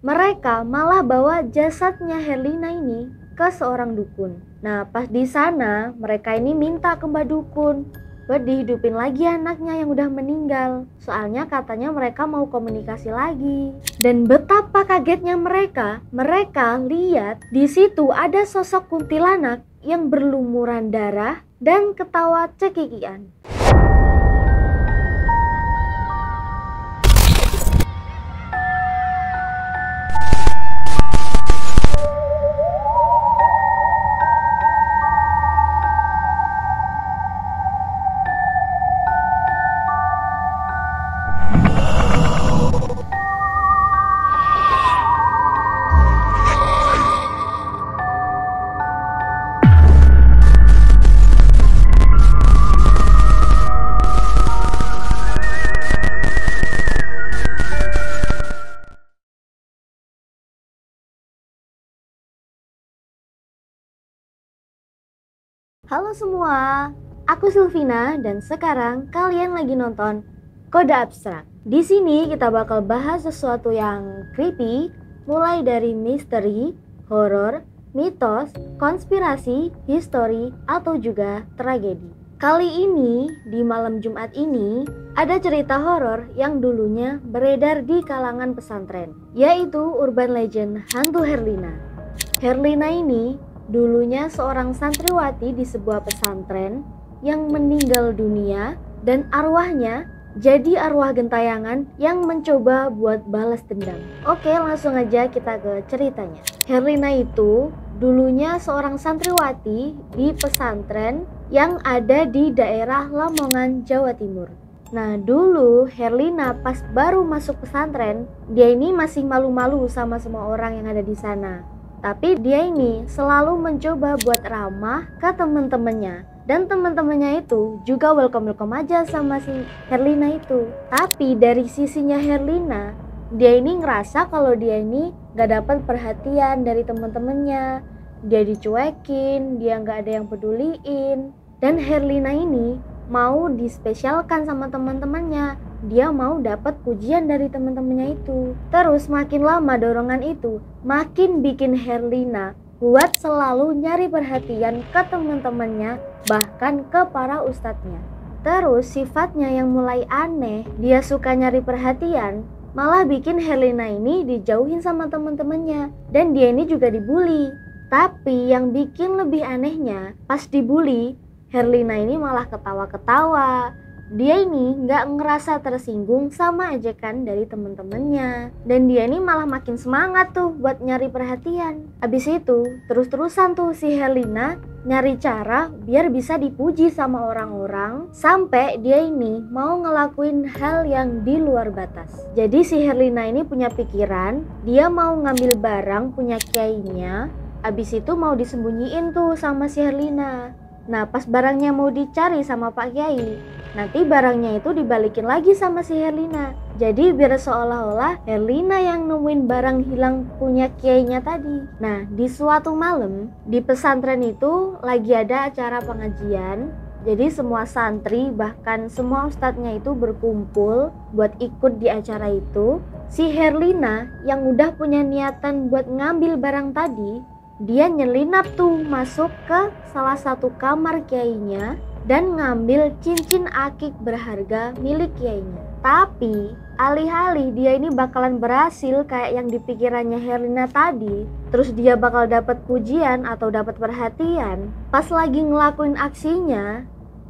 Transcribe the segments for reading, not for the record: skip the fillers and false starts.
mereka malah bawa jasadnya Herlina ini ke seorang dukun. Nah, pas di sana mereka ini minta ke Mbak Dukun buat dihidupin lagi anaknya yang udah meninggal. Soalnya katanya mereka mau komunikasi lagi. Dan betapa kagetnya mereka lihat di situ ada sosok kuntilanak yang berlumuran darah dan ketawa cekikian. Halo semua, aku Sylvina dan sekarang kalian lagi nonton Kode Abstrak. Di sini kita bakal bahas sesuatu yang creepy, mulai dari misteri, horor, mitos, konspirasi, histori, atau juga tragedi. Kali ini, di malam Jumat ini, ada cerita horor yang dulunya beredar di kalangan pesantren, yaitu urban legend hantu Herlina. Herlina ini dulunya seorang santriwati di sebuah pesantren yang meninggal dunia dan arwahnya jadi arwah gentayangan yang mencoba buat balas dendam. Oke, langsung aja kita ke ceritanya. Herlina itu dulunya seorang santriwati di pesantren yang ada di daerah Lamongan, Jawa Timur. Nah, dulu Herlina pas baru masuk pesantren, dia ini masih malu-malu sama semua orang yang ada di sana. Tapi dia ini selalu mencoba buat ramah ke teman-temannya. Dan teman-temannya itu juga welcome aja sama si Herlina itu. Tapi dari sisinya Herlina, dia ini ngerasa kalau dia ini gak dapat perhatian dari teman-temannya. Dia dicuekin, dia gak ada yang peduliin. Dan Herlina ini mau dispesialkan sama teman-temannya. Dia mau dapat pujian dari teman-temannya itu. Terus makin lama dorongan itu makin bikin Herlina buat selalu nyari perhatian ke teman-temannya, bahkan ke para ustadznya. Terus sifatnya yang mulai aneh, dia suka nyari perhatian, malah bikin Herlina ini dijauhin sama teman-temannya. Dan dia ini juga dibully. Tapi yang bikin lebih anehnya, pas dibully, Herlina ini malah ketawa-ketawa. Dia ini gak ngerasa tersinggung sama ejekan dari temen-temennya. Dan dia ini malah makin semangat tuh buat nyari perhatian. Abis itu terus-terusan tuh si Herlina nyari cara biar bisa dipuji sama orang-orang, sampai dia ini mau ngelakuin hal yang di luar batas. Jadi si Herlina ini punya pikiran, dia mau ngambil barang punya kiainya. Abis itu mau disembunyiin tuh sama si Herlina. Nah, pas barangnya mau dicari sama Pak Kiai, nanti barangnya itu dibalikin lagi sama si Herlina. Jadi biar seolah-olah Herlina yang nemuin barang hilang punya kiainya tadi. Nah, di suatu malam di pesantren itu lagi ada acara pengajian. Jadi semua santri bahkan semua ustadznya itu berkumpul buat ikut di acara itu. Si Herlina yang udah punya niatan buat ngambil barang tadi, dia nyelinap tuh masuk ke salah satu kamar kiainya dan ngambil cincin akik berharga milik kiainya. Tapi alih-alih dia ini bakalan berhasil kayak yang dipikirannya Herlina tadi, terus dia bakal dapat pujian atau dapat perhatian, pas lagi ngelakuin aksinya,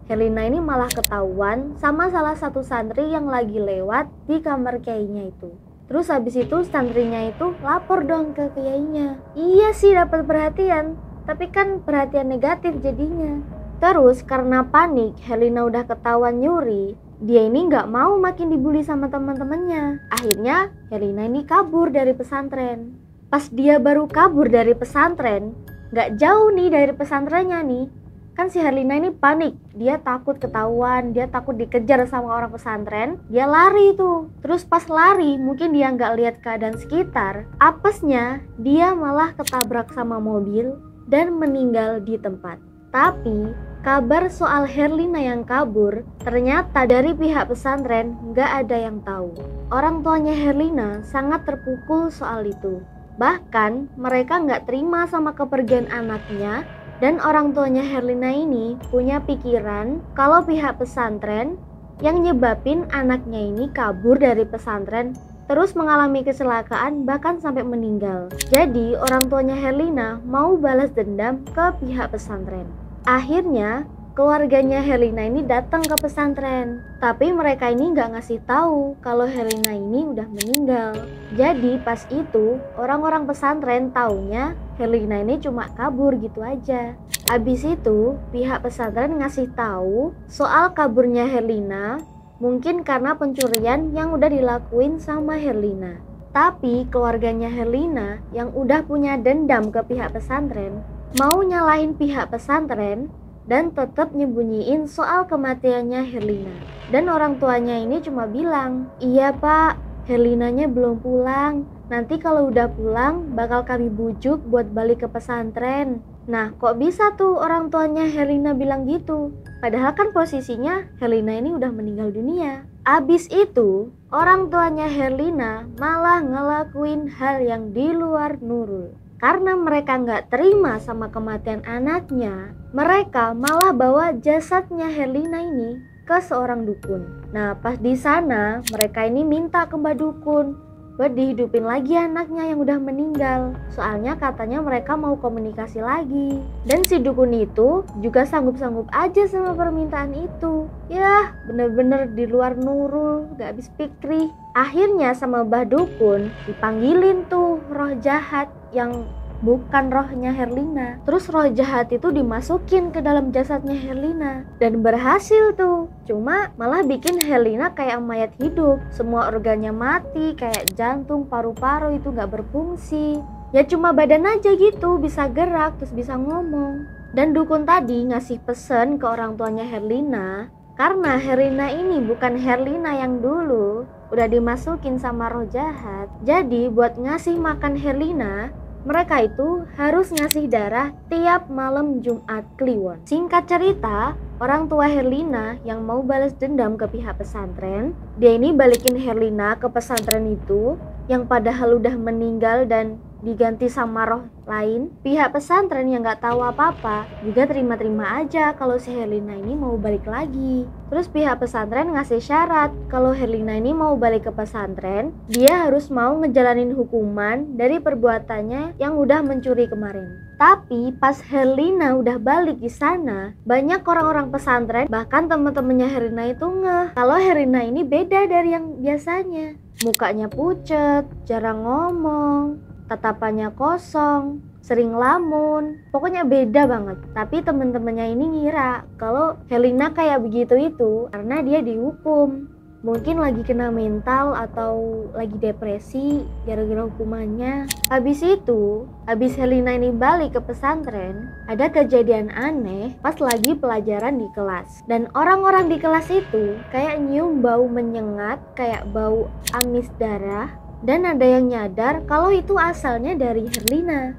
Herlina ini malah ketahuan sama salah satu santri yang lagi lewat di kamar kiainya itu. Terus habis itu santrinya itu lapor dong ke kiainya. Iya sih dapat perhatian, tapi kan perhatian negatif jadinya. Terus karena panik, Herlina udah ketahuan nyuri, dia ini gak mau makin dibully sama teman-temannya. Akhirnya Herlina ini kabur dari pesantren. Pas dia baru kabur dari pesantren, gak jauh nih dari pesantrennya nih, kan si Herlina ini panik, dia takut ketahuan, dia takut dikejar sama orang pesantren, dia lari tuh. Terus pas lari, mungkin dia nggak lihat keadaan sekitar, apesnya dia malah ketabrak sama mobil dan meninggal di tempat. Tapi kabar soal Herlina yang kabur ternyata dari pihak pesantren nggak ada yang tahu. Orang tuanya Herlina sangat terpukul soal itu. Bahkan mereka nggak terima sama kepergian anaknya, dan orang tuanya Herlina ini punya pikiran kalau pihak pesantren yang nyebabin anaknya ini kabur dari pesantren terus mengalami kecelakaan bahkan sampai meninggal. Jadi orang tuanya Herlina mau balas dendam ke pihak pesantren. Akhirnya keluarganya Herlina ini datang ke pesantren, tapi mereka ini nggak ngasih tahu kalau Herlina ini udah meninggal. Jadi pas itu orang-orang pesantren taunya Herlina ini cuma kabur gitu aja. Abis itu pihak pesantren ngasih tahu soal kaburnya Herlina mungkin karena pencurian yang udah dilakuin sama Herlina. Tapi keluarganya Herlina yang udah punya dendam ke pihak pesantren mau nyalahin pihak pesantren dan tetap nyembunyiin soal kematiannya Herlina. Dan orang tuanya ini cuma bilang, "Iya Pak, Herlinanya belum pulang. Nanti kalau udah pulang bakal kami bujuk buat balik ke pesantren." Nah, kok bisa tuh orang tuanya Herlina bilang gitu? Padahal kan posisinya Herlina ini udah meninggal dunia. Abis itu, orang tuanya Herlina malah ngelakuin hal yang di luar Nurul. Karena mereka nggak terima sama kematian anaknya, mereka malah bawa jasadnya Herlina ini ke seorang dukun. Nah, pas di sana mereka ini minta ke Mbak Dukun buat dihidupin lagi anaknya yang udah meninggal. Soalnya katanya mereka mau komunikasi lagi. Dan si dukun itu juga sanggup-sanggup aja sama permintaan itu. Yah, bener-bener di luar Nurul, gak habis pikir. Akhirnya sama Mbah Dukun dipanggilin tuh roh jahat yang bukan rohnya Herlina. Terus roh jahat itu dimasukin ke dalam jasadnya Herlina dan berhasil tuh. Cuma malah bikin Herlina kayak mayat hidup. Semua organnya mati, kayak jantung, paru-paru itu gak berfungsi. Ya cuma badan aja gitu, bisa gerak terus bisa ngomong. Dan dukun tadi ngasih pesen ke orang tuanya Herlina, karena Herlina ini bukan Herlina yang dulu, udah dimasukin sama roh jahat. Jadi buat ngasih makan Herlina, mereka itu harus ngasih darah tiap malam Jumat Kliwon. Singkat cerita, orang tua Herlina yang mau balas dendam ke pihak pesantren, dia ini balikin Herlina ke pesantren itu yang padahal udah meninggal dan diganti sama roh lain. Pihak pesantren yang gak tahu apa-apa juga terima-terima aja kalau si Herlina ini mau balik lagi. Terus pihak pesantren ngasih syarat kalau Herlina ini mau balik ke pesantren, dia harus mau ngejalanin hukuman dari perbuatannya yang udah mencuri kemarin. Tapi pas Herlina udah balik di sana, banyak orang-orang pesantren bahkan teman-temannya Herlina itu ngeh kalau Herlina ini beda dari yang biasanya. Mukanya pucet, jarang ngomong, tatapannya kosong, sering lamun, pokoknya beda banget. Tapi temen-temennya ini ngira kalau Herlina kayak begitu itu karena dia dihukum. Mungkin lagi kena mental atau lagi depresi gara-gara hukumannya. Habis itu, habis Herlina ini balik ke pesantren, ada kejadian aneh pas lagi pelajaran di kelas. Dan orang-orang di kelas itu kayak nyium bau menyengat, kayak bau amis darah. Dan ada yang nyadar kalau itu asalnya dari Herlina.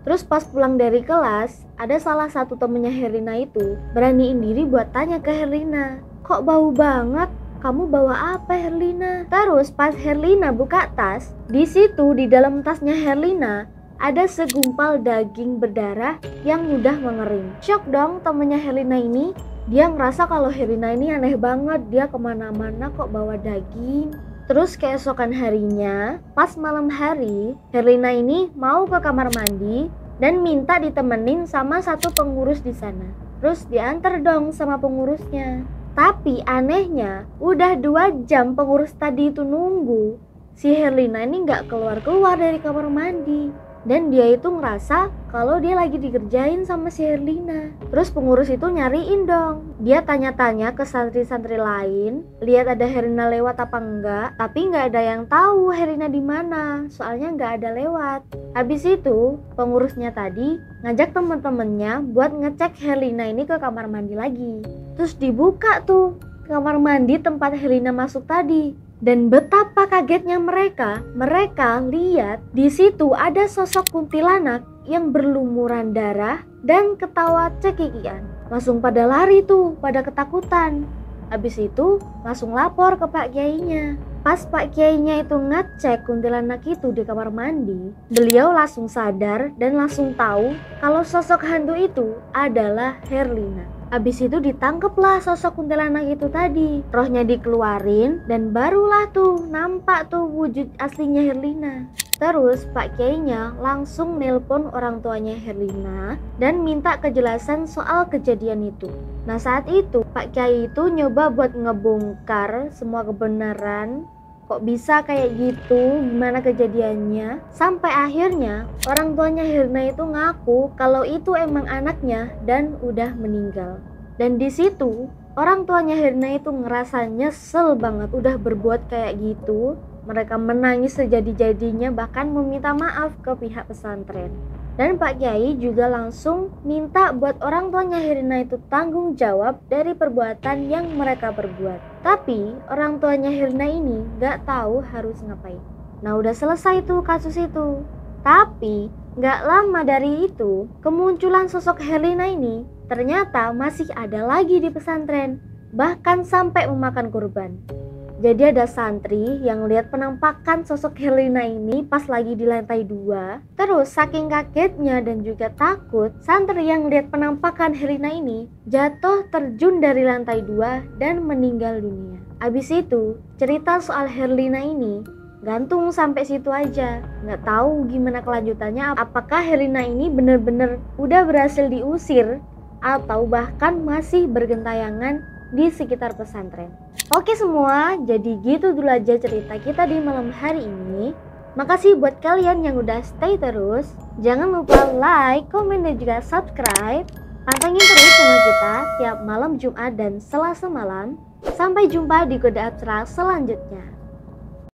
Terus pas pulang dari kelas, ada salah satu temennya Herlina itu beraniin diri buat tanya ke Herlina, "Kok bau banget? Kamu bawa apa Herlina?" Terus pas Herlina buka tas, di situ di dalam tasnya Herlina ada segumpal daging berdarah yang udah mengering. Shock dong temennya Herlina ini. Dia ngerasa kalau Herlina ini aneh banget, dia kemana-mana kok bawa daging. Terus keesokan harinya, pas malam hari, Herlina ini mau ke kamar mandi dan minta ditemenin sama satu pengurus di sana. Terus diantar dong sama pengurusnya. Tapi anehnya, udah 2 jam pengurus tadi itu nunggu, si Herlina ini gak keluar-keluar dari kamar mandi. Dan dia itu ngerasa kalau dia lagi dikerjain sama si Herlina. Terus pengurus itu nyariin dong. Dia tanya-tanya ke santri-santri lain, lihat ada Herlina lewat apa enggak. Tapi nggak ada yang tahu Herlina di mana, soalnya nggak ada lewat. Habis itu pengurusnya tadi ngajak temen-temennya buat ngecek Herlina ini ke kamar mandi lagi. Terus dibuka tuh kamar mandi tempat Herlina masuk tadi. Dan betapa kagetnya mereka lihat di situ ada sosok kuntilanak yang berlumuran darah dan ketawa cekikian. langsung pada lari tuh, pada ketakutan. Habis itu langsung lapor ke Pak Kiainya. Pas Pak Kiainya itu ngecek kuntilanak itu di kamar mandi, beliau langsung sadar dan langsung tahu kalau sosok hantu itu adalah Herlina. Habis itu ditangkeplah sosok kuntilanak itu tadi. Rohnya dikeluarin dan barulah tuh nampak tuh wujud aslinya Herlina. Terus Pak Kiainya langsung nelpon orang tuanya Herlina dan minta kejelasan soal kejadian itu. Nah saat itu Pak Kiai itu nyoba buat ngebongkar semua kebenaran. Kok bisa kayak gitu, gimana kejadiannya. Sampai akhirnya orang tuanya Herlina itu ngaku kalau itu emang anaknya dan udah meninggal. Dan di situ orang tuanya Herlina itu ngerasa nyesel banget udah berbuat kayak gitu. Mereka menangis sejadi-jadinya, bahkan meminta maaf ke pihak pesantren. Dan Pak Kiai juga langsung minta buat orang tuanya Herlina itu tanggung jawab dari perbuatan yang mereka perbuat. Tapi orang tuanya Herlina ini gak tahu harus ngapain. Nah udah selesai tuh kasus itu. Tapi gak lama dari itu kemunculan sosok Herlina ini ternyata masih ada lagi di pesantren. Bahkan sampai memakan korban. Jadi ada santri yang lihat penampakan sosok Herlina ini pas lagi di lantai 2. Terus saking kagetnya dan juga takut, santri yang lihat penampakan Herlina ini jatuh terjun dari lantai 2 dan meninggal dunia. Abis itu cerita soal Herlina ini gantung sampai situ aja. Nggak tahu gimana kelanjutannya, apakah Herlina ini bener-bener udah berhasil diusir atau bahkan masih bergentayangan di sekitar pesantren. Oke semua, jadi gitu dulu aja cerita kita di malam hari ini. Makasih buat kalian yang udah stay terus. Jangan lupa like, komen, dan juga subscribe. Pantengin terus channel kita tiap malam Jumat dan Selasa malam. Sampai jumpa di Kode Abstrak selanjutnya.